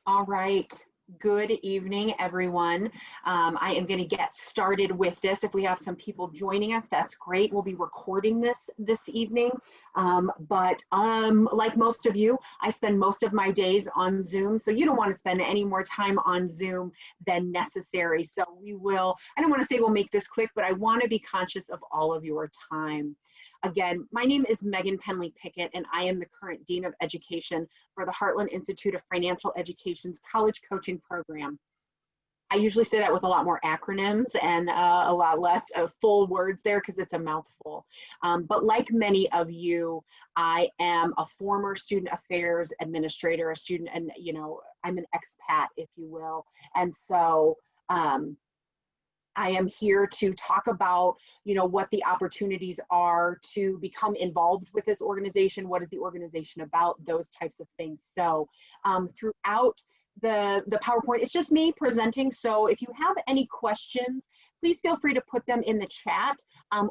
All right. Good evening, everyone. I am going to get started with this. If we have some people joining us, that's great. We'll be recording this evening. Like most of you, I spend most of my days on Zoom. So you don't want to spend any more time on Zoom than necessary. So I don't want to say we'll make this quick, but I want to be conscious of all of your time. Again, my name is Megan Penley Pickett, and I am the current Dean of Education for the Heartland Institute of Financial Education's College Coaching Program. I usually say that with a lot more acronyms and a lot less full words there because it's a mouthful. But like many of you, I am a former student affairs administrator, and I'm an expat, if you will. And so I am here to talk about, what the opportunities are to become involved with this organization. What is the organization about? Those types of things. So throughout the PowerPoint, it's just me presenting. So if you have any questions, please feel free to put them in the chat,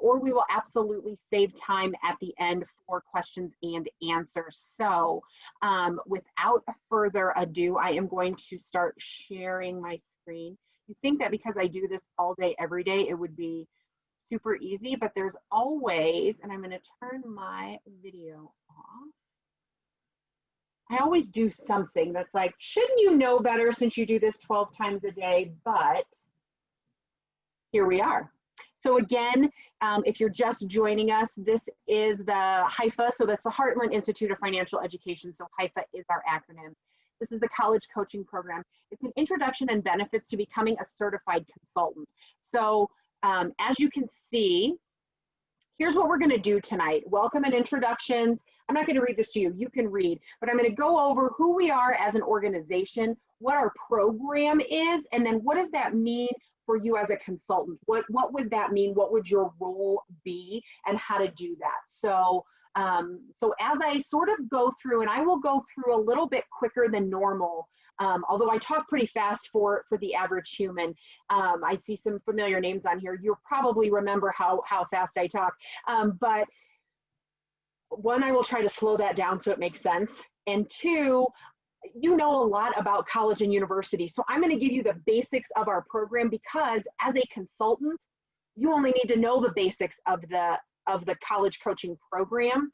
or we will absolutely save time at the end for questions and answers. So without further ado, I am going to start sharing my screen. You think that because I do this all day, every day, it would be super easy, but there's always, and I'm going to turn my video off. I always do something that's like, shouldn't you know better since you do this 12 times a day? But here we are. So again, if you're just joining us, this is the HIFA. So that's the Heartland Institute of Financial Education. So HIFA is our acronym. This is the college coaching program. It's an introduction and benefits to becoming a certified consultant. So as you can see, here's what we're going to do tonight. Welcome and introductions. I'm not going to read this to you. You can read, but I'm going to go over who we are as an organization, what our program is, and then what does that mean for you as a consultant? What would that mean? What would your role be, and how to do that? So as I sort of go through, and I will go through a little bit quicker than normal, although I talk pretty fast for the average human. I see some familiar names on here. You'll probably remember how fast I talk. But one, I will try to slow that down so it makes sense. And two, you know a lot about college and university. So I'm going to give you the basics of our program, because as a consultant, you only need to know the basics of the college coaching program.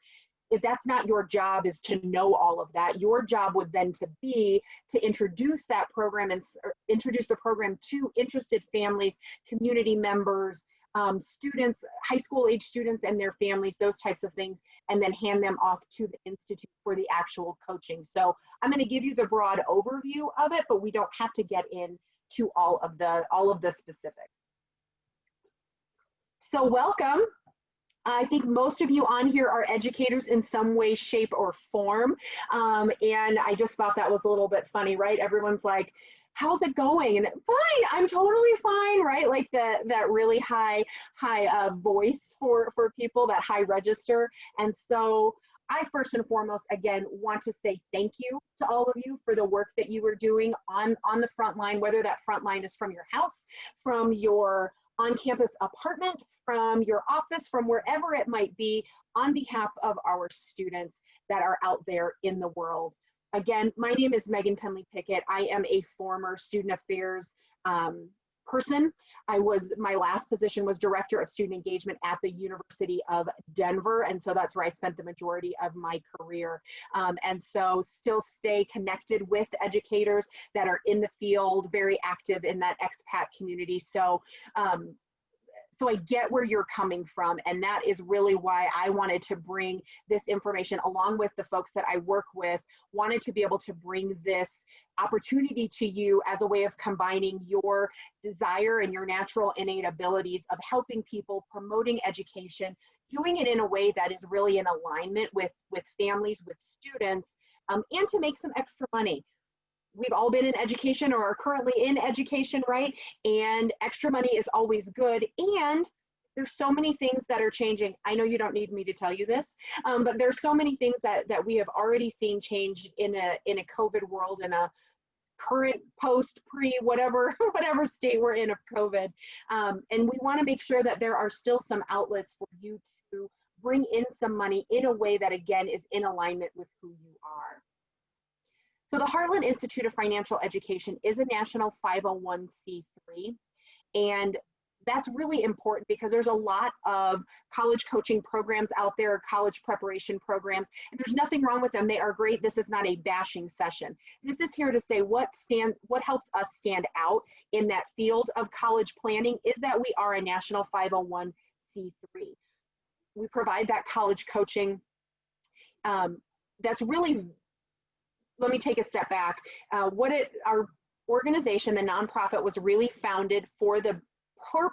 If that's not your job, is to know all of that. Your job would then be to introduce that program and introduce the program to interested families, community members, students, high school age students and their families, those types of things, and then hand them off to the Institute for the actual coaching. So I'm going to give you the broad overview of it, but we don't have to get into all of the specifics. So welcome. I think most of you on here are educators in some way, shape, or form. And I just thought that was a little bit funny, right? Everyone's like, how's it going? And fine, I'm totally fine, right? Like that really high voice for people, that high register. And so I first and foremost, again, want to say thank you to all of you for the work that you are doing on the front line, whether that front line is from your house, from your on-campus apartment, from your office, from wherever it might be, on behalf of our students that are out there in the world. Again, my name is Megan Penley Pickett. I am a former student affairs person. My last position was Director of Student Engagement at the University of Denver, and so that's where I spent the majority of my career. And so still stay connected with educators that are in the field, very active in that expat community. So I get where you're coming from, and that is really why I wanted to bring this information along with the folks that I work with, wanted to be able to bring this opportunity to you as a way of combining your desire and your natural innate abilities of helping people, promoting education, doing it in a way that is really in alignment with families, with students, and to make some extra money. We've all been in education or are currently in education, right? And extra money is always good. And there's so many things that are changing. I know you don't need me to tell you this, but there's so many things that we have already seen change in a COVID world, in a current, post, pre, whatever state we're in of COVID. And we want to make sure that there are still some outlets for you to bring in some money in a way that, again, is in alignment with who you are. So the Heartland Institute of Financial Education is a national 501c3, and that's really important because there's a lot of college coaching programs out there, college preparation programs, and there's nothing wrong with them. They are great. This is not a bashing session. This is here to say what helps us stand out in that field of college planning is that we are a national 501c3. We provide that college coaching. That's really, let me take a step back. Our organization, the nonprofit, was really founded for the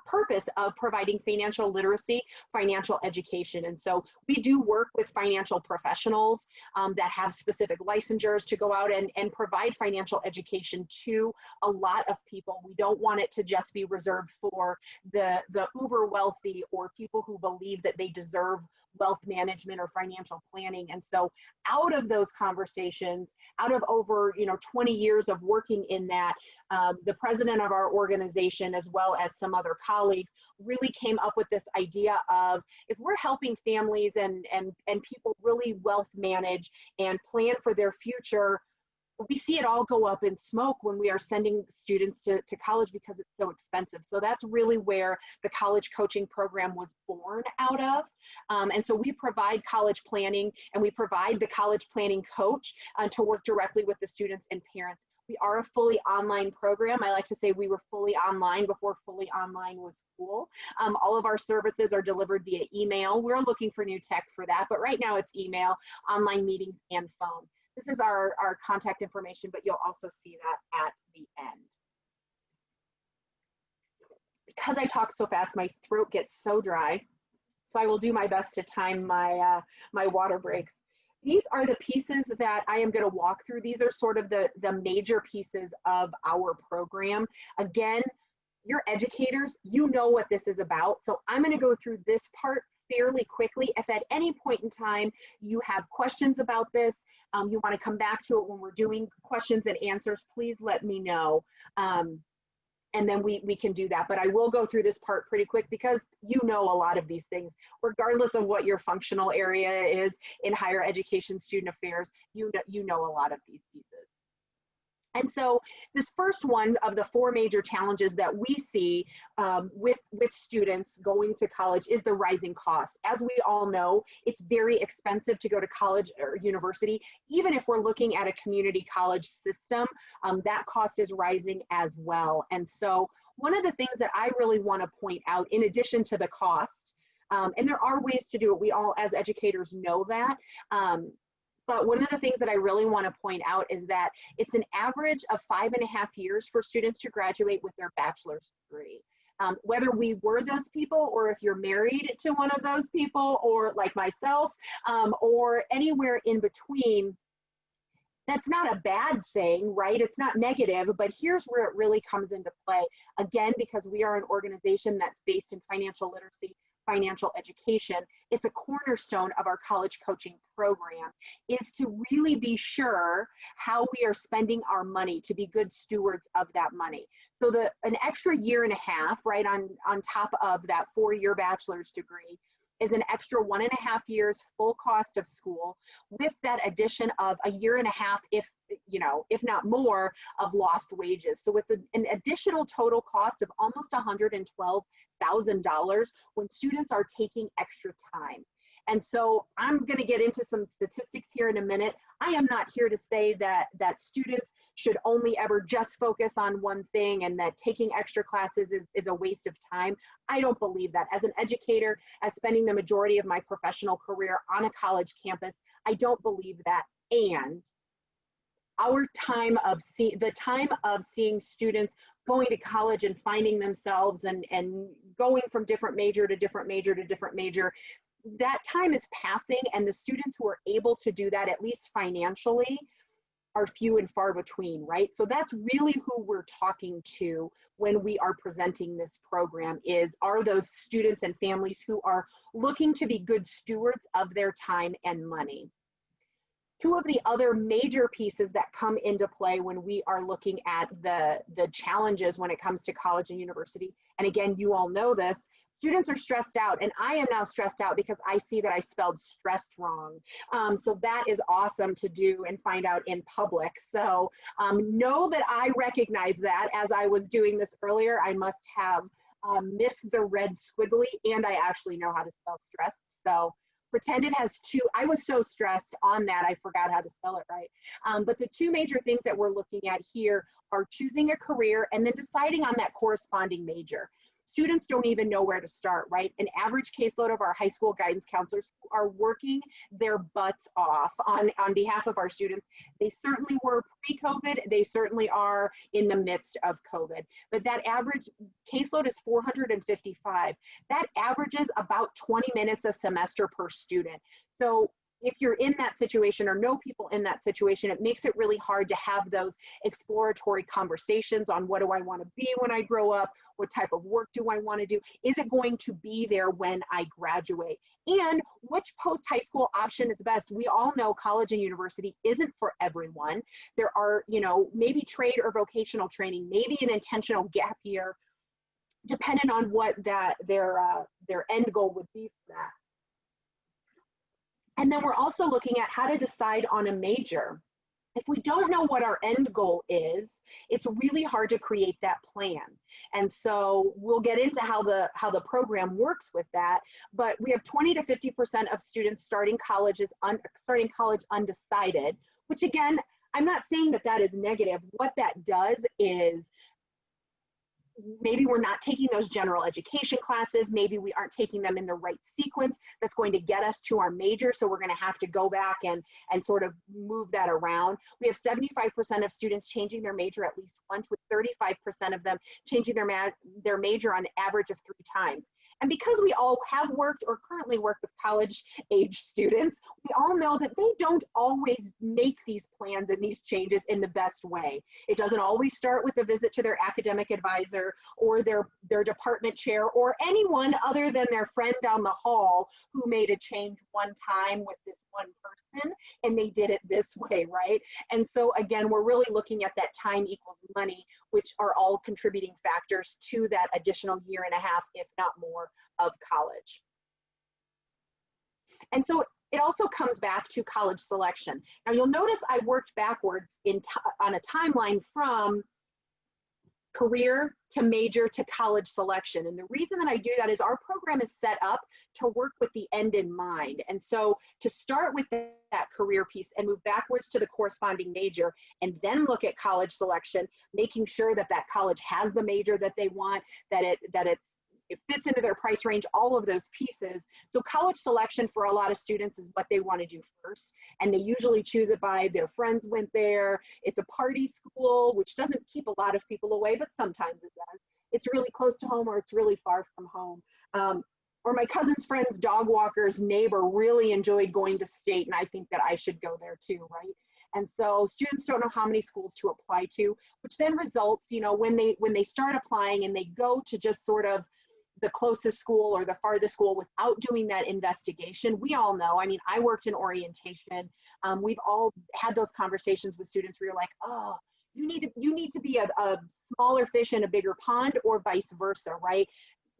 purpose of providing financial literacy, financial education. And so we do work with financial professionals that have specific licensures to go out and provide financial education to a lot of people. We don't want it to just be reserved for the uber wealthy or people who believe that they deserve wealth management or financial planning. And so out of those conversations, out of over 20 years of working in that, the president of our organization, as well as some other colleagues, really came up with this idea of, if we're helping families and people really wealth manage and plan for their future, we see it all go up in smoke when we are sending students to college because it's so expensive. So that's really where the college coaching program was born out of. And so we provide college planning, and we provide the college planning coach to work directly with the students and parents. We are a fully online program. I like to say we were fully online before fully online was cool. All of our services are delivered via email. We're looking for new tech for that, but right now it's email, online meetings, and phone. This is our contact information, but you'll also see that at the end. Because I talk so fast, my throat gets so dry, so I will do my best to time my, my water breaks. These are the pieces that I am going to walk through. These are sort of the major pieces of our program. Again, you're educators, you know what this is about, so I'm going to go through this part fairly quickly. If at any point in time you have questions about this, you want to come back to it when we're doing questions and answers, please let me know. And then we can do that. But I will go through this part pretty quick because you know a lot of these things, regardless of what your functional area is in higher education, student affairs, you know a lot of these pieces. And so this first one of the four major challenges that we see with students going to college is the rising cost. As we all know, it's very expensive to go to college or university. Even if we're looking at a community college system, that cost is rising as well. And so one of the things that I really want to point out, in addition to the cost, and there are ways to do it, we all as educators know that, but one of the things that I really want to point out is that it's an average of 5.5 years for students to graduate with their bachelor's degree. Whether we were those people, or if you're married to one of those people, or like myself, or anywhere in between, that's not a bad thing, right? It's not negative, but here's where it really comes into play. Again, because we are an organization that's based in financial literacy, financial education, it's a cornerstone of our college coaching program, is to really be sure how we are spending our money, to be good stewards of that money. So an extra 1.5 years, right, on top of that 4-year bachelor's degree, is an extra 1.5 years full cost of school, with that addition of 1.5 years, if not more, of lost wages. So it's an additional total cost of almost $112,000 when students are taking extra time. And so I'm going to get into some statistics here in a minute. I am not here to say that students should only ever just focus on one thing and that taking extra classes is a waste of time. I don't believe that. As an educator, as spending the majority of my professional career on a college campus, I don't believe that. And our time of seeing students going to college and finding themselves and going from different major to different major to different major, that time is passing, and the students who are able to do that, at least financially, are few and far between, right? So that's really who we're talking to when we are presenting this program, are those students and families who are looking to be good stewards of their time and money. Two of the other major pieces that come into play when we are looking at the challenges when it comes to college and university, and again, you all know this, Students are stressed out, and I am now stressed out because I see that I spelled stressed wrong. So that is awesome to do and find out in public. So know that I recognize that as I was doing this earlier. I must have missed the red squiggly, and I actually know how to spell stressed. So pretend it has two. I was so stressed on that, I forgot how to spell it right. But the two major things that we're looking at here are choosing a career and then deciding on that corresponding major. Students don't even know where to start, right? An average caseload of our high school guidance counselors who are working their butts off on behalf of our students. They certainly were pre-COVID. They certainly are in the midst of COVID. But that average caseload is 455. That averages about 20 minutes a semester per student. So if you're in that situation or know people in that situation, it makes it really hard to have those exploratory conversations on what do I want to be when I grow up? What type of work do I want to do? Is it going to be there when I graduate? And which post-high school option is best? We all know college and university isn't for everyone. There are, you know, maybe trade or vocational training, maybe an intentional gap year, depending on what their end goal would be for that. And then we're also looking at how to decide on a major. If we don't know what our end goal is, it's really hard to create that plan. And so we'll get into how the program works with that, but we have 20 to 50% of students starting college undecided, which again, I'm not saying that that is negative. What that does is maybe we're not taking those general education classes. Maybe we aren't taking them in the right sequence that's going to get us to our major. So we're going to have to go back and sort of move that around. We have 75% of students changing their major at least once, with 35% of them changing their major on average of 3 times. And because we all have worked or currently work with college-age students, we all know that they don't always make these plans and these changes in the best way. It doesn't always start with a visit to their academic advisor or their department chair or anyone other than their friend down the hall who made a change one time with this one person and they did it this way, right? And so again, we're really looking at that time equals money, which are all contributing factors to that additional year and a half, if not more, of college. And so it also comes back to college selection. Now you'll notice I worked backwards on a timeline from career to major to college selection. And the reason that I do that is our program is set up to work with the end in mind. And so to start with that career piece and move backwards to the corresponding major and then look at college selection, making sure that that college has the major that they want, that it fits into their price range, all of those pieces. So college selection for a lot of students is what they want to do first. And they usually choose it by their friends went there. It's a party school, which doesn't keep a lot of people away, but sometimes it does. It's really close to home or it's really far from home. Or my cousin's friend's dog walker's neighbor really enjoyed going to state, and I think that I should go there too, right? And so students don't know how many schools to apply to, which then results, you know, when they start applying and they go to just sort of the closest school or the farthest school without doing that investigation. We all know, I mean, I worked in orientation. We've all had those conversations with students where you're like, oh, you need to be a smaller fish in a bigger pond, or vice versa, right?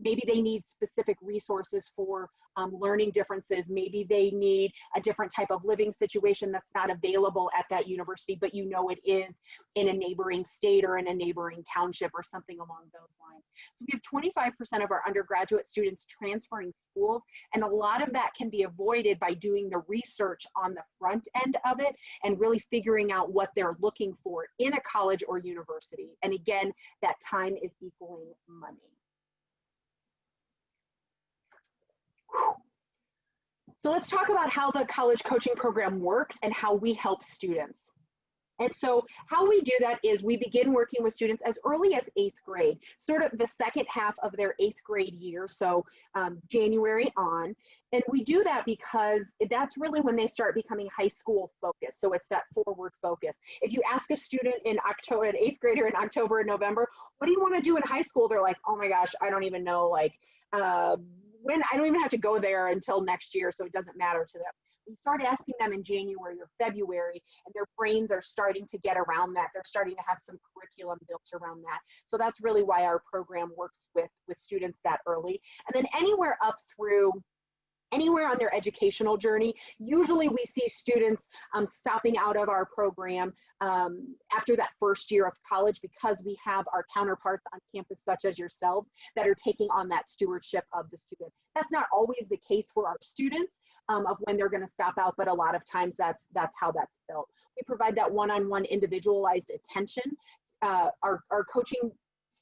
Maybe they need specific resources for learning differences. Maybe they need a different type of living situation that's not available at that university, but you know it is in a neighboring state or in a neighboring township or something along those lines. So we have 25% of our undergraduate students transferring schools, and a lot of that can be avoided by doing the research on the front end of it and really figuring out what they're looking for in a college or university. And again, that time is equaling money. So let's talk about how the college coaching program works and how we help students. And so how we do that is we begin working with students as early as 8th grade, sort of the second half of their 8th grade year, so January on. And we do that because that's really when they start becoming high school focused. So it's that forward focus. If you ask a student in October, an 8th grader in October and November, what do you want to do in high school? They're like, oh my gosh, I don't even know, like, when I don't even have to go there until next year, so it doesn't matter to them. You start asking them in January or February, and their brains are starting to get around that. They're starting to have some curriculum built around that. So that's really why our program works with students that early. And then anywhere up through anywhere on their educational journey. Usually we see students stopping out of our program after that first year of college, because we have our counterparts on campus, such as yourselves, that are taking on that stewardship of the student. That's not always the case for our students of when they're going to stop out, but a lot of times that's how that's built. We provide that one-on-one individualized attention. Our coaching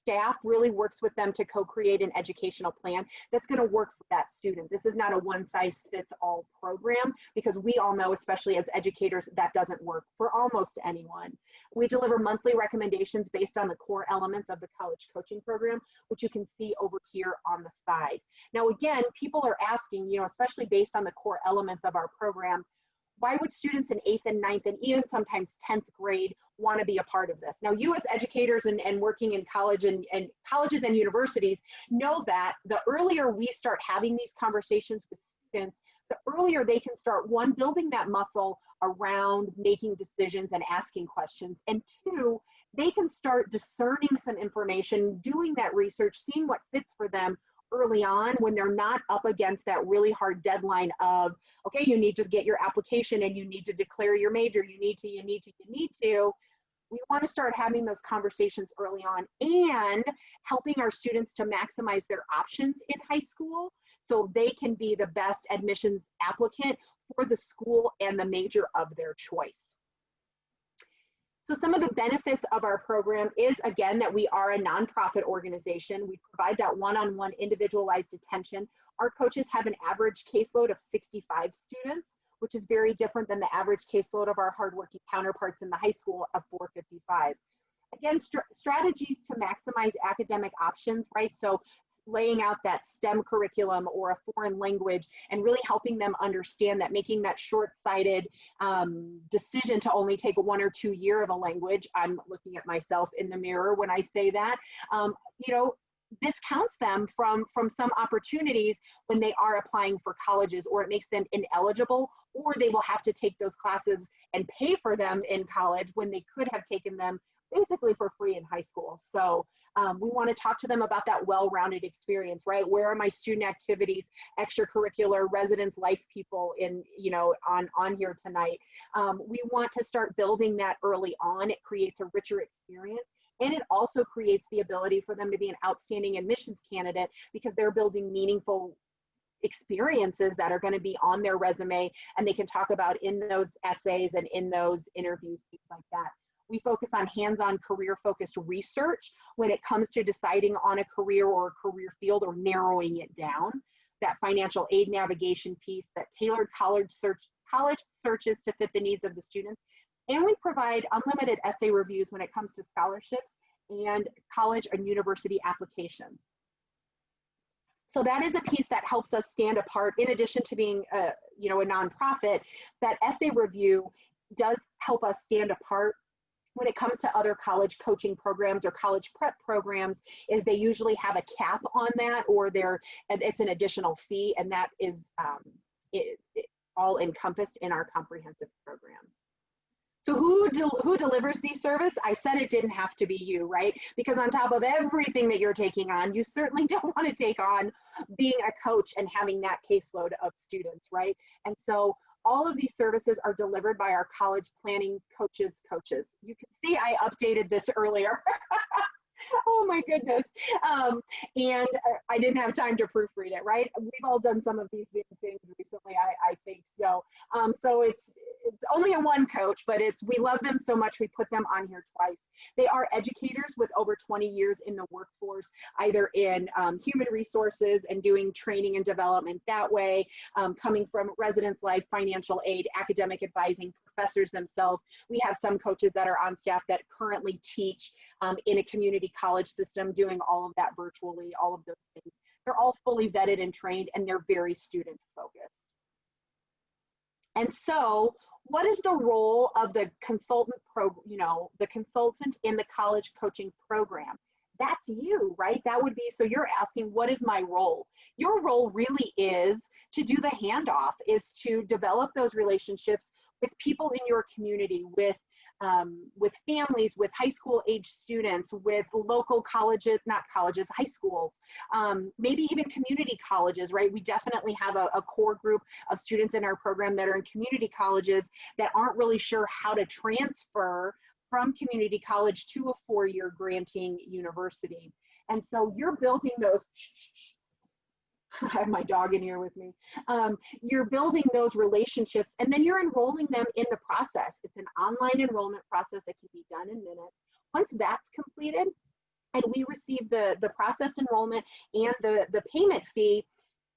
staff really works with them to co-create an educational plan that's going to work for that student. This is not a one-size-fits-all program, because we all know, especially as educators, that doesn't work for almost anyone. We deliver monthly recommendations based on the core elements of the college coaching program, which you can see over here on the side. Now, again, people are asking, especially based on the core elements of our program, why would students in 8th and 9th and even sometimes 10th grade want to be a part of this? Now, you as educators and working in college and colleges and universities know that the earlier we start having these conversations with students, the earlier they can start, one, building that muscle around making decisions and asking questions, and two, they can start discerning some information, doing that research, seeing what fits for them early on, when they're not up against that really hard deadline of, okay, you need to get your application and you need to declare your major, you need to. We want to start having those conversations early on and helping our students to maximize their options in high school so they can be the best admissions applicant for the school and the major of their choice. So some of the benefits of our program is, again, that we are a nonprofit organization. We provide that one-on-one individualized attention. Our coaches have an average caseload of 65 students, which is very different than the average caseload of our hardworking counterparts in the high school of 455. Again, strategies to maximize academic options, right? So laying out that STEM curriculum or a foreign language and really helping them understand that, making that short-sighted decision to only take 1 or 2 years of a language. I'm looking at myself in the mirror when I say that. Discounts them from some opportunities when they are applying for colleges, or it makes them ineligible, or they will have to take those classes and pay for them in college when they could have taken them basically for free in high school. So we want to talk to them about that well-rounded experience, right? Where are my student activities, extracurricular, residence life people in, on here tonight? We want to start building that early on. It creates a richer experience. And it also creates the ability for them to be an outstanding admissions candidate, because they're building meaningful experiences that are going to be on their resume and they can talk about in those essays and in those interviews, things like that. We focus on hands-on career-focused research when it comes to deciding on a career or a career field or narrowing it down. That financial aid navigation piece, that tailored college searches to fit the needs of the students. And we provide unlimited essay reviews when it comes to scholarships and college and university applications. So that is a piece that helps us stand apart. In addition to being a nonprofit, that essay review does help us stand apart when it comes to other college coaching programs or college prep programs. Is they usually have a cap on that, or it's an additional fee, and that is all encompassed in our comprehensive program. So who delivers these service? I said it didn't have to be you, right? Because on top of everything that you're taking on, you certainly don't want to take on being a coach and having that caseload of students, right? And so all of these services are delivered by our college planning coaches. You can see I updated this earlier. Oh my goodness. And I didn't have time to proofread it, right? We've all done some of these things recently, I think so. So it's only a one coach, but we love them so much we put them on here twice. They are educators with over 20 years in the workforce, either in human resources and doing training and development that way, coming from residence life, financial aid, academic advising, professors themselves. We have some coaches that are on staff that currently teach in a community college system, doing all of that virtually, all of those things. They're all fully vetted and trained, and they're very student focused. And so what is the role of the consultant the consultant in the college coaching program? that's you, right? That would be, so you're asking, what is my role? Your role really is to do the handoff, is to develop those relationships with people in your community, with families, with high school age students, with local colleges, not colleges, high schools, maybe even community colleges, right? We definitely have a core group of students in our program that are in community colleges that aren't really sure how to transfer from community college to a four-year granting university. And so you're building those, I have my dog in here with me. You're building those relationships, and then you're enrolling them in the process. It's an online enrollment process that can be done in minutes. Once that's completed, and we receive the process enrollment and the payment fee,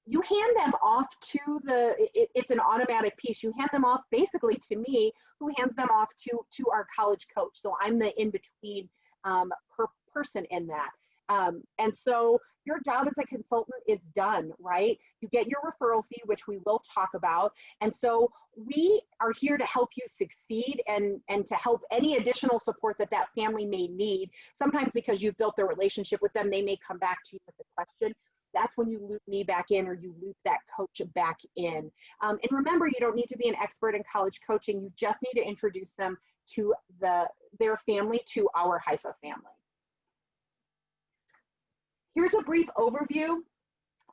you hand them off to it's an automatic piece. You hand them off basically to me, who hands them off to our college coach. So I'm the in-between person in that. And so your job as a consultant is done, right? You get your referral fee, which we will talk about. And so we are here to help you succeed and to help any additional support that that family may need. Sometimes because you've built the relationship with them, they may come back to you with a question. That's when you loop me back in, or you loop that coach back in. And remember, you don't need to be an expert in college coaching. You just need to introduce them to their family, to our Haifa family. Here's a brief overview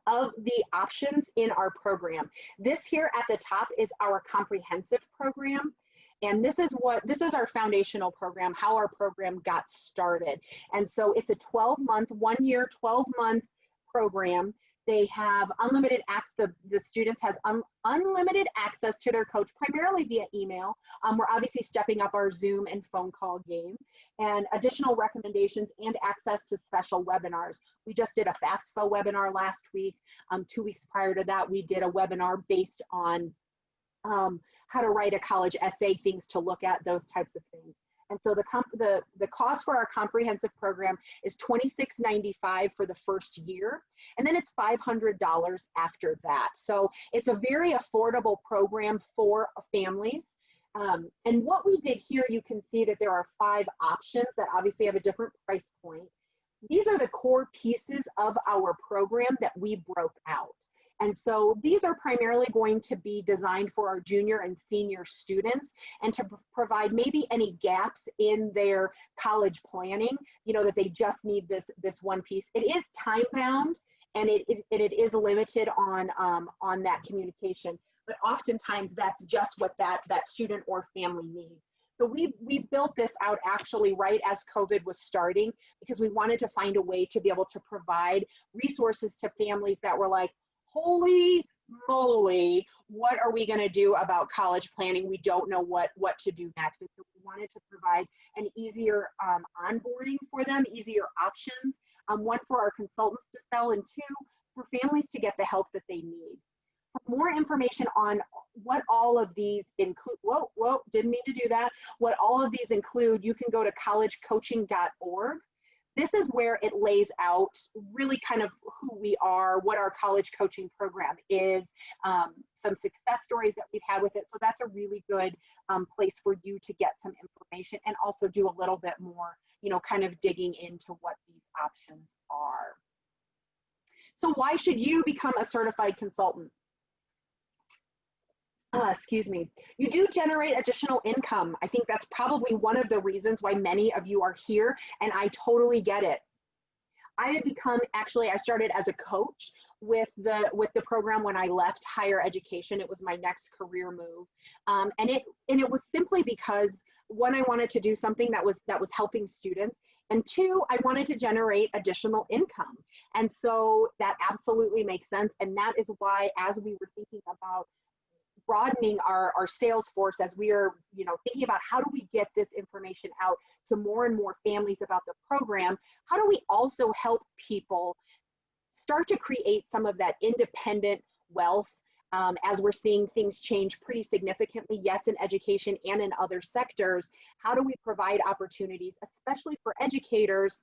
of the options in our program. This here at the top is our comprehensive program. And this is our foundational program, how our program got started. And so it's a 12-month, 1 year, 12-month program. They have unlimited access, the students has unlimited access to their coach, primarily via email. We're obviously stepping up our Zoom and phone call game, and additional recommendations and access to special webinars. We just did a FAFSA webinar last week. 2 weeks prior to that, we did a webinar based on how to write a college essay, things to look at, those types of things. And so the cost for our comprehensive program is $26.95 for the first year, and then it's $500 after that. So it's a very affordable program for families. And what we did here, you can see that there are 5 options that obviously have a different price point. These are the core pieces of our program that we broke out. And so these are primarily going to be designed for our junior and senior students, and to provide maybe any gaps in their college planning, you know, that they just need this one piece. It is time bound, and it is limited on that communication, but oftentimes that's just what that student or family needs. So we built this out actually right as COVID was starting, because we wanted to find a way to be able to provide resources to families that were like, holy moly, what are we going to do about college planning? We don't know what to do next. And so we wanted to provide an easier onboarding for them, easier options, one for our consultants to sell, and 2, for families to get the help that they need. For more information on what all of these include, didn't mean to do that, what all of these include, you can go to collegecoaching.org. This is where it lays out really kind of who we are, what our college coaching program is, some success stories that we've had with it. So that's a really good place for you to get some information, and also do a little bit more, you know, kind of digging into what these options are. So why should you become a certified consultant? Excuse me. You do generate additional income. I think that's probably one of the reasons why many of you are here, and I totally get it. I have become, actually, I started as a coach with the program when I left higher education. It was my next career move, and it was simply because, one, I wanted to do something that was helping students, and 2, I wanted to generate additional income. And so that absolutely makes sense, and that is why, as we were thinking about broadening our sales force, as we are, you know, thinking about how do we get this information out to more and more families about the program, how do we also help people start to create some of that independent wealth, as we're seeing things change pretty significantly, yes, in education and in other sectors. How do we provide opportunities, especially for educators,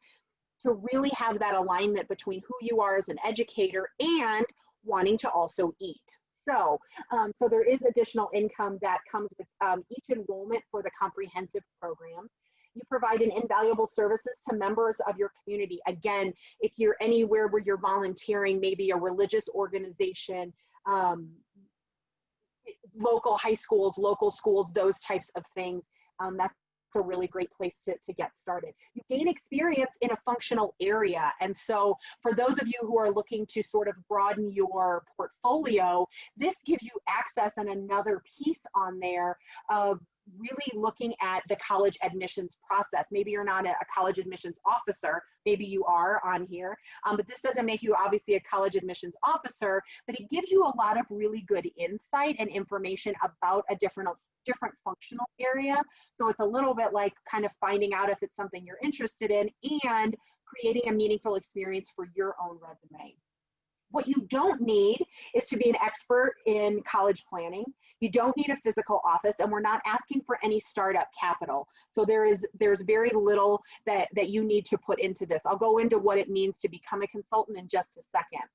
to really have that alignment between who you are as an educator and wanting to also eat? So there is additional income that comes with each enrollment for the comprehensive program. You provide an invaluable services to members of your community. Again, if you're anywhere where you're volunteering, maybe a religious organization, local high schools, local schools, those types of things, that's a really great place to get started. You gain experience in a functional area. And so for those of you who are looking to sort of broaden your portfolio, this gives you access and another piece on there of really looking at the college admissions process. Maybe you're not a college admissions officer, maybe you are on here, but this doesn't make you obviously a college admissions officer, but it gives you a lot of really good insight and information about a different functional area. So it's a little bit like kind of finding out if it's something you're interested in and creating a meaningful experience for your own resume. What you don't need is to be an expert in college planning. You don't need a physical office, and we're not asking for any startup capital. So there's very little that you need to put into this. I'll go into what it means to become a consultant in just a second.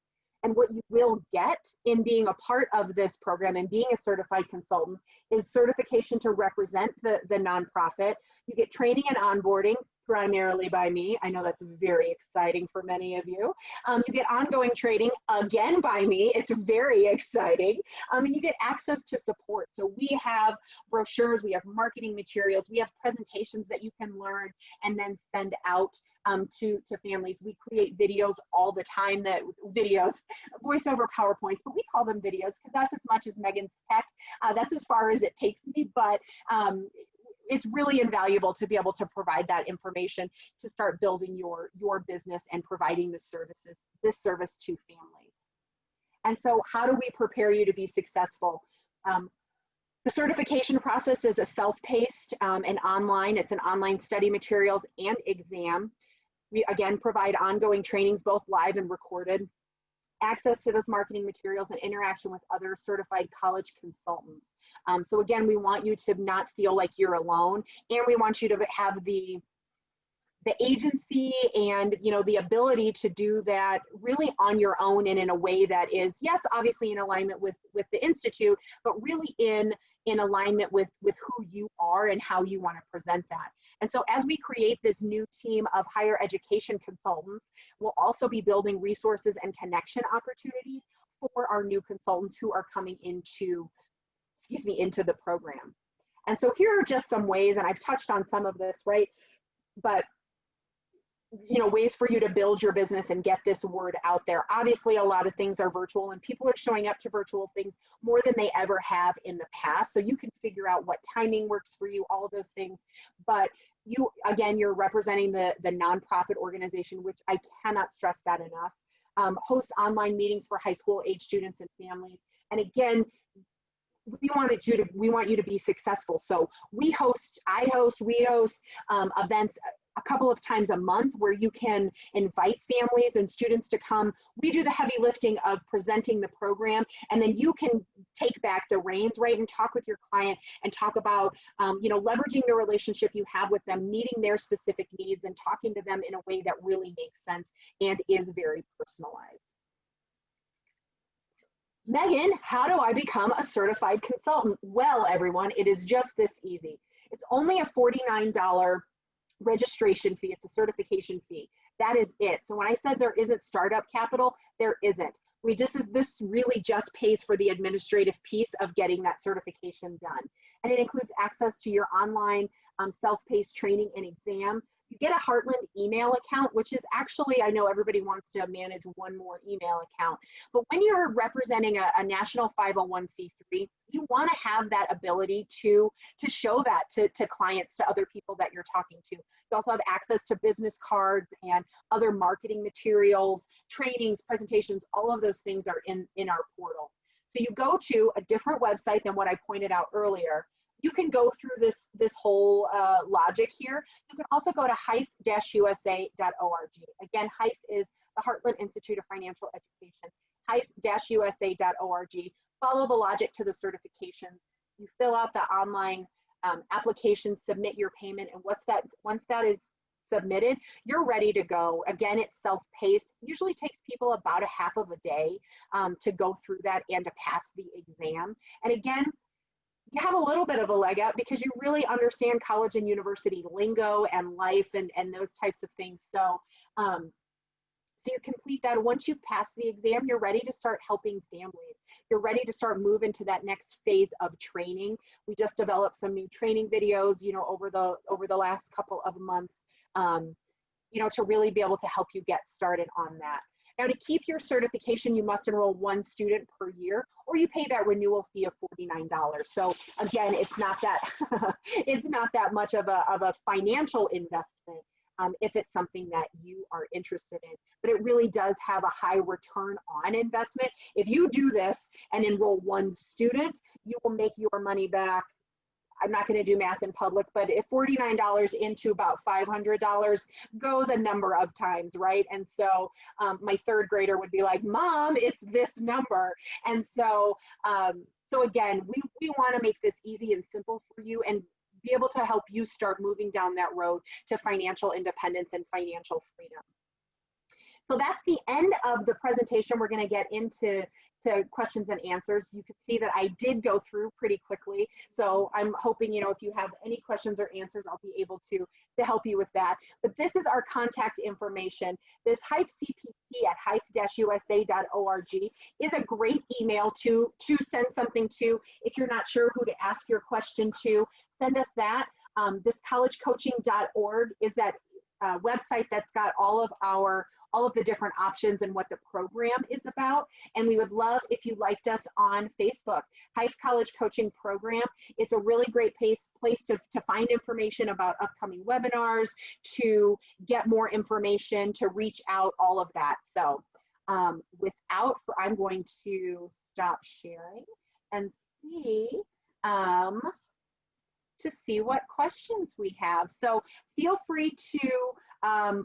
And what you will get in being a part of this program and being a certified consultant is certification to represent the nonprofit. You get training and onboarding, primarily by me. I know that's very exciting for many of you. You get ongoing training, again by me. It's very exciting. And you get access to support. So we have brochures, we have marketing materials, we have presentations that you can learn and then send out to families. We create videos all the time, voice over PowerPoints, but we call them videos because that's as much as Megan's tech. That's as far as it takes me, but it's really invaluable to be able to provide that information to start building your business and providing this service to families. And so how do we prepare you to be successful? The certification process is a self-paced and online. It's an online study materials and exam. We again provide ongoing trainings, both live and recorded, access to those marketing materials and interaction with other certified college consultants. So again, we want you to not feel like you're alone, and we want you to have the agency and the ability to do that really on your own and in a way that is, yes, obviously in alignment with the Institute, but really in alignment with who you are and how you want to present that. And so as we create this new team of higher education consultants, we'll also be building resources and connection opportunities for our new consultants who are coming into the program. And so here are just some ways, and I've touched on some of this, right? But ways for you to build your business and get this word out there. Obviously, a lot of things are virtual, and people are showing up to virtual things more than they ever have in the past. So you can figure out what timing works for you, all of those things. But you're representing the nonprofit organization, which I cannot stress that enough. Host online meetings for high school age students and families. And again, we want you to be successful. So we host events a couple of times a month where you can invite families and students to come. We do the heavy lifting of presenting the program, and then you can take back the reins, right, and talk with your client and talk about, leveraging the relationship you have with them, meeting their specific needs and talking to them in a way that really makes sense and is very personalized. Megan, how do I become a certified consultant? Well, everyone, it is just this easy. It's only a $49 registration fee. It's a certification fee. That is it. So when I said there isn't startup capital, there isn't. This really just pays for the administrative piece of getting that certification done. And it includes access to your online self-paced training and exam. You get a Heartland email account, which is actually, I know everybody wants to manage one more email account, but when you're representing a national 501c3, you want to have that ability to show that to clients, to other people that you're talking to. You also have access to business cards and other marketing materials, trainings, presentations, all of those things are in our portal. So you go to a different website than what I pointed out earlier. You can go through this whole logic here. You can also go to hyph-usa.org. Again, HYPH is the Heartland Institute of Financial Education. hyph-usa.org. Follow the logic to the certifications. You fill out the online application, submit your payment, and once that is submitted, you're ready to go. Again, it's self-paced. Usually takes people about a half of a day to go through that and to pass the exam. And again, you have a little bit of a leg up because you really understand college and university lingo and life and those types of things. So, so you complete that. Once you've passed the exam, you're ready to start helping families. You're ready to start moving to that next phase of training. We just developed some new training videos, you know, over the last couple of months, you know, to really be able to help you get started on that. Now, to keep your certification, you must enroll 1 student per year, or you pay that renewal fee of $49. So again, it's not that it's not that much of a financial investment. If it's something that you are interested in, but it really does have a high return on investment. If you do this and enroll 1 student, you will make your money back. I'm not going to do math in public, but if $49 into about $500 goes a number of times, right? And so my 3rd grader would be like, Mom, it's this number. And so, so again, we want to make this easy and simple for you and be able to help you start moving down that road to financial independence and financial freedom. So that's the end of the presentation. We're going to get into questions and answers. You can see that I did go through pretty quickly. So I'm hoping, you know, if you have any questions or answers, I'll be able to help you with that. But this is our contact information. This HYPE CPP at hype-usa.org is a great email to send something to. If you're not sure who to ask your question to, send us that. This collegecoaching.org is that website that's got all of the different options and what the program is about. And we would love if you liked us on Facebook, HYPE College Coaching Program. It's a really great place to find information about upcoming webinars, to get more information, to reach out, all of that. So I'm going to stop sharing and see what questions we have. So feel free to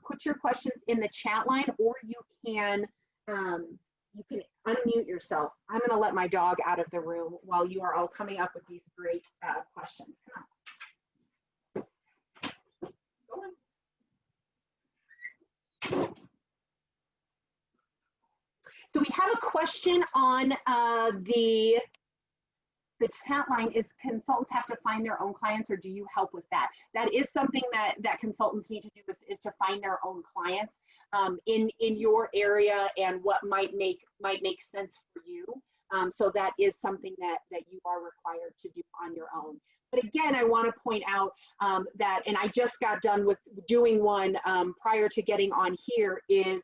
put your questions in the chat line, or you can unmute yourself. I'm going to let my dog out of the room while you are all coming up with these great questions. Come on. Go on. So we have a question on the chat line. Is consultants have to find their own clients, or do you help with that? That is something that consultants need to do, is to find their own clients in your area and what might make sense for you. So that is something that you are required to do on your own. But again, I want to point out that, and I just got done with doing one prior to getting on here, is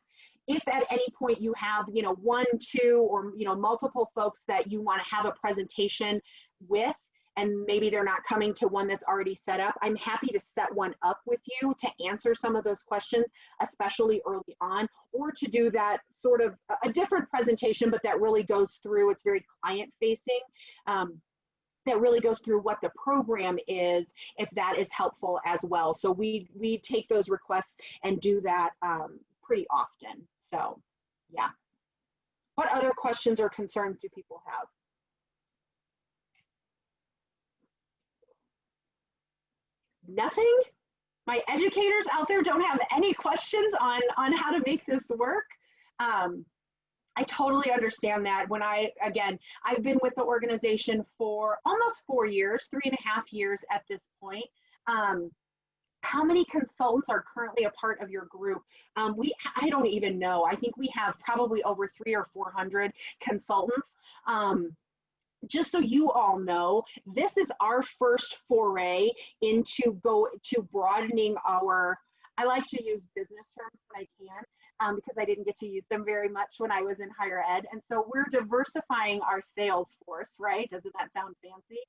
if at any point you have, you know, 1, 2, or, you know, multiple folks that you want to have a presentation with, and maybe they're not coming to one that's already set up, I'm happy to set one up with you to answer some of those questions, especially early on, or to do that sort of a different presentation, but that really goes through, it's very client facing, that really goes through what the program is, if that is helpful as well. So we take those requests and do that pretty often. So yeah. What other questions or concerns do people have? Nothing? My educators out there don't have any questions on how to make this work? I totally understand that. I've been with the organization for almost 4 years, 3.5 years at this point. How many consultants are currently a part of your group? I don't even know. I think we have probably over 300 or 400 consultants. Just so you all know, this is our first foray into broadening our, I like to use business terms when I can, because I didn't get to use them very much when I was in higher ed. And so we're diversifying our sales force, right? Doesn't that sound fancy?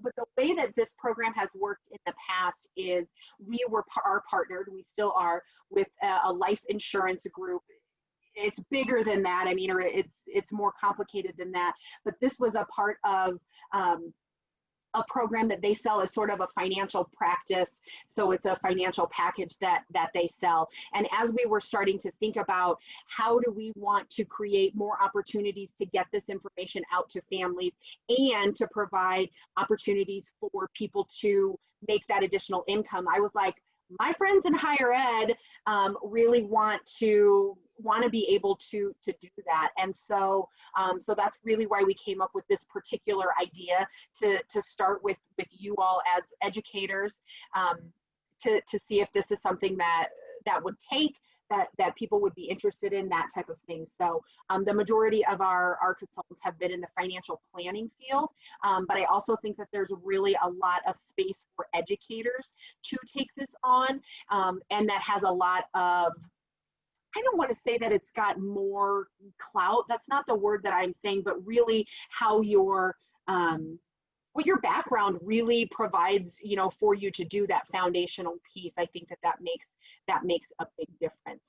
But the way that this program has worked in the past is we are partnered, we still are, with a life insurance group. It's bigger than that. I mean, or it's more complicated than that. But this was a part of a program that they sell as sort of a financial practice. So it's a financial package that they sell. And as we were starting to think about how do we want to create more opportunities to get this information out to families and to provide opportunities for people to make that additional income, I was like, my friends in higher ed really want to want to be able to do that. And so so that's really why we came up with this particular idea to start with you all as educators, to see if this is something that would take, that people would be interested in, that type of thing. So the majority of our consultants have been in the financial planning field, but I also think that there's really a lot of space for educators to take this on, and that has a lot of, I don't want to say that it's got more clout, that's not the word that I'm saying, but really how your what your background really provides, you know, for you to do that foundational piece. I think that makes a big difference.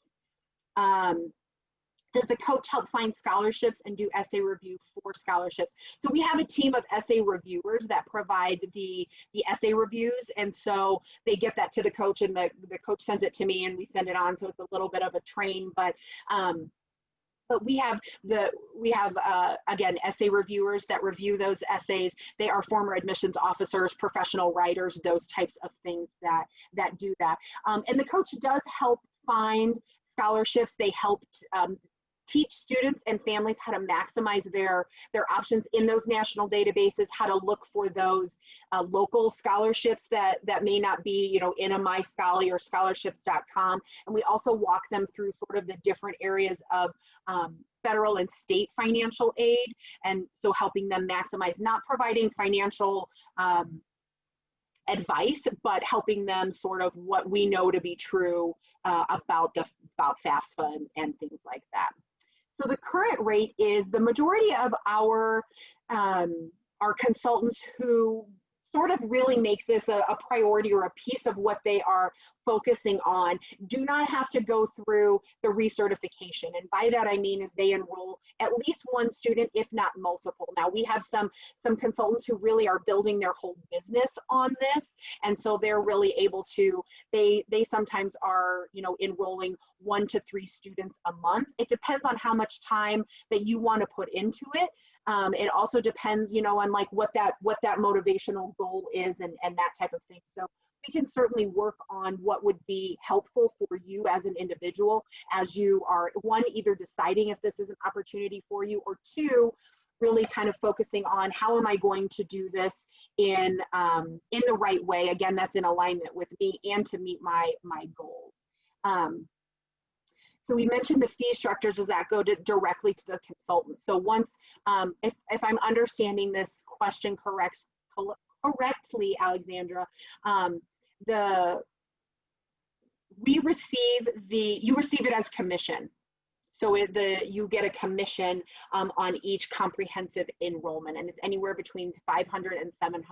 Does the coach help find scholarships and do essay review for scholarships? So we have a team of essay reviewers that provide the essay reviews, and so they get that to the coach, and the coach sends it to me, and we send it on. So it's a little bit of a train, but we have again, essay reviewers that review those essays. They are former admissions officers, professional writers, those types of things that do that. And the coach does help find scholarships. They help teach students and families how to maximize their options in those national databases, how to look for those local scholarships that may not be, you know, in a MyScholarly or scholarships.com. And we also walk them through sort of the different areas of federal and state financial aid, and so helping them maximize, not providing financial advice, but helping them sort of what we know to be true about FAFSA and things like that. So the current rate is, the majority of our consultants who sort of really make this a priority or a piece of what they are focusing on do not have to go through the recertification. And by that I mean is they enroll at least one student, if not multiple. Now we have some consultants who really are building their whole business on this, and so they're really able to, they sometimes are, you know, enrolling 1 to 3 students a month. It depends on how much time that you want to put into it. It also depends, you know, on like what that motivational goal is and that type of thing. So we can certainly work on what would be helpful for you as an individual, as you are, one, either deciding if this is an opportunity for you, or two, really kind of focusing on how am I going to do this in the right way. Again, that's in alignment with me and to meet my goals. So we mentioned the fee structures. Does that go directly to the consultant? So once, if I'm understanding this question correctly, Alexandra, you receive it as commission. So you get a commission on each comprehensive enrollment, and it's anywhere between $500 and $700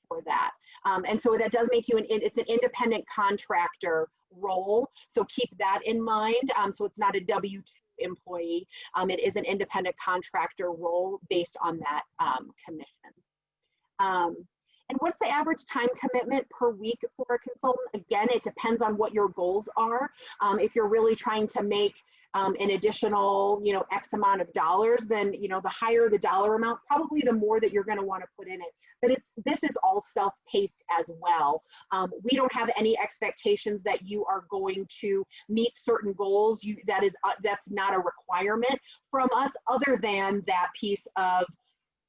for that. And so that does make you it's an independent contractor role. So keep that in mind. So it's not a W-2 employee. It is an independent contractor role based on that commission. And what's the average time commitment per week for a consultant? Again, it depends on what your goals are. If you're really trying to make an additional, you know, X amount of dollars, then, you know, the higher the dollar amount, probably the more that you're going to want to put in it. But this is all self-paced as well. We don't have any expectations that you are going to meet certain goals. That's not a requirement from us, other than that piece of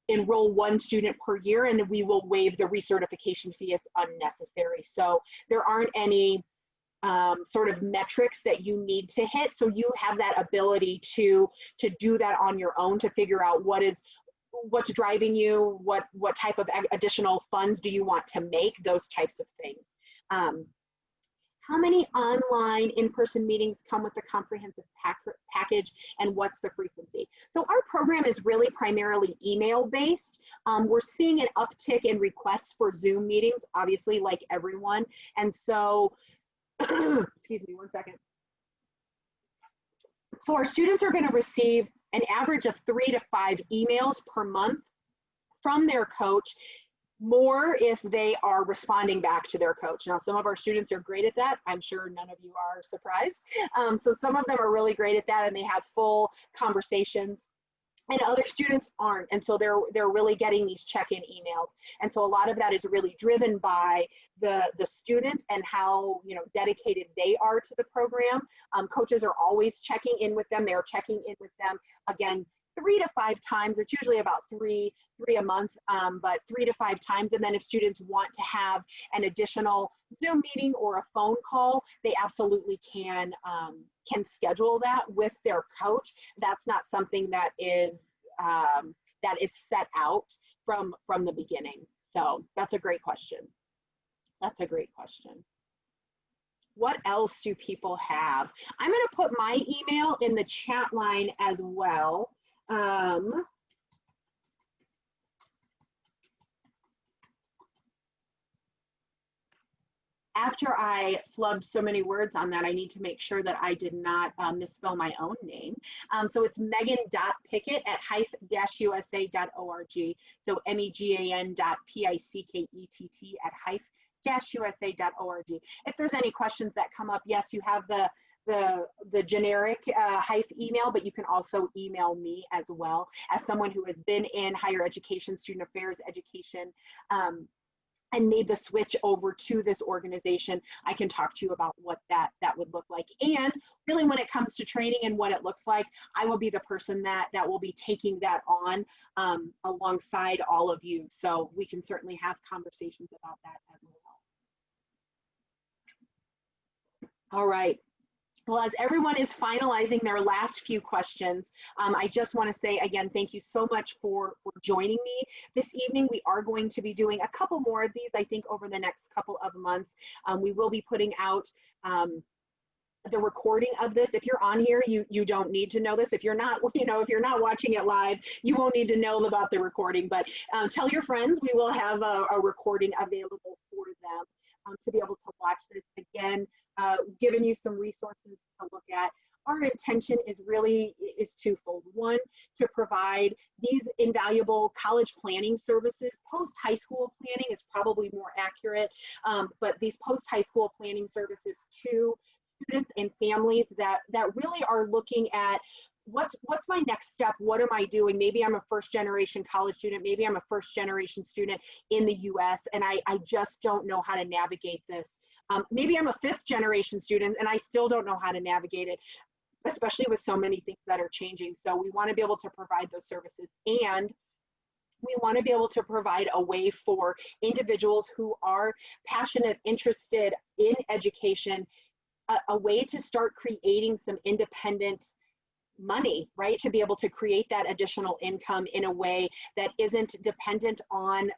enroll 1 student per year, and we will waive the recertification fee if unnecessary. So there aren't any sort of metrics that you need to hit. So you have that ability to do that on your own, to figure out what's driving you, what type of additional funds do you want to make, those types of things. How many online in-person meetings come with the comprehensive package, and what's the frequency? So our program is really primarily email-based. We're seeing an uptick in requests for Zoom meetings, obviously, like everyone. And so, excuse me one second. So our students are going to receive an average of 3 to 5 emails per month from their coach, more if they are responding back to their coach. Now, some of our students are great at that. I'm sure none of you are surprised. So some of them are really great at that, and they have full conversations and other students aren't, and so they're really getting these check-in emails, and so a lot of that is really driven by the student and how, you know, dedicated they are to the program. Coaches are always checking in with them. They're checking in with them again 3 to 5 times. It's usually about three a month, but 3 to 5 times. And then if students want to have an additional Zoom meeting or a phone call, they absolutely can schedule that with their coach. That's not something that is set out from the beginning. So that's a great question. That's a great question. What else do people have? I'm going to put my email in the chat line as well. After I flubbed so many words on that, I need to make sure that I did not misspell my own name. So it's megan.pickett@hyphe-usa.org. So megan.pickett@hyphe-usa.org. If there's any questions that come up, yes, you have the generic Hyphe email, but you can also email me as well. As someone who has been in higher education, student affairs education, and made the switch over to this organization, I can talk to you about what that would look like. And really, when it comes to training and what it looks like, I will be the person that will be taking that on alongside all of you. So we can certainly have conversations about that as well. All right. Well, as everyone is finalizing their last few questions, I just want to say again, thank you so much for joining me this evening. We are going to be doing a couple more of these, I think, over the next couple of months. We will be putting out the recording of this. If you're on here, you don't need to know this. If you're not, if you're not watching it live, you won't need to know about the recording. But tell your friends, we will have a recording available for them to be able to watch this again. Giving you some resources to look at. Our intention is twofold. One, to provide these invaluable college planning services. Post-high school planning is probably more accurate, but these post-high school planning services to students and families that really are looking at what's my next step? What am I doing? Maybe I'm a first-generation college student. Maybe I'm a first-generation student in the U.S. and I just don't know how to navigate this. Maybe I'm a 5th-generation student and I still don't know how to navigate it, especially with so many things that are changing. So we want to be able to provide those services, and we want to be able to provide a way for individuals who are passionate, interested in education, a way to start creating some independent money, right? To be able to create that additional income in a way that isn't dependent on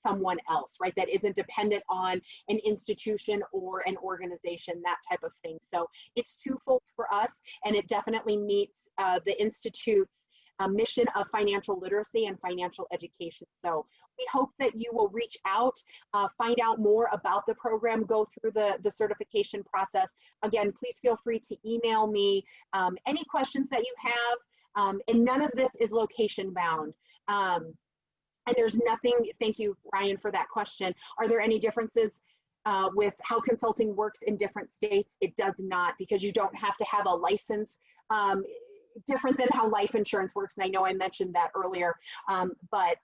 someone else, right? That isn't dependent on an institution or an organization, that type of thing. So it's twofold for us, and it definitely meets the Institute's mission of financial literacy and financial education. So we hope that you will reach out, find out more about the program, go through the certification process. Again, please feel free to email me any questions that you have, and none of this is location bound. And there's nothing, thank you, Ryan, for that question. Are there any differences with how consulting works in different states? It does not, because you don't have to have a license, different than how life insurance works. And I know I mentioned that earlier, but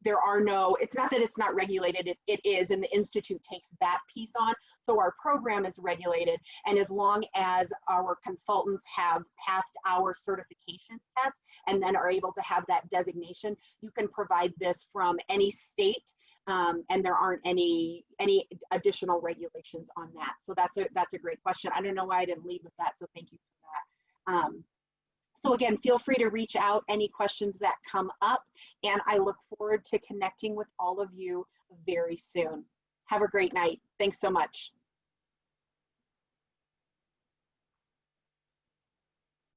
there are no, it's not that it's not regulated, it is, and the Institute takes that piece on. So our program is regulated, and as long as our consultants have passed our certification test and then are able to have that designation, you can provide this from any state, and there aren't any additional regulations on that. So that's a great question. I don't know why I didn't lead with that, so thank you for that. So again, feel free to reach out, any questions that come up, and I look forward to connecting with all of you very soon. Have a great night. Thanks so much.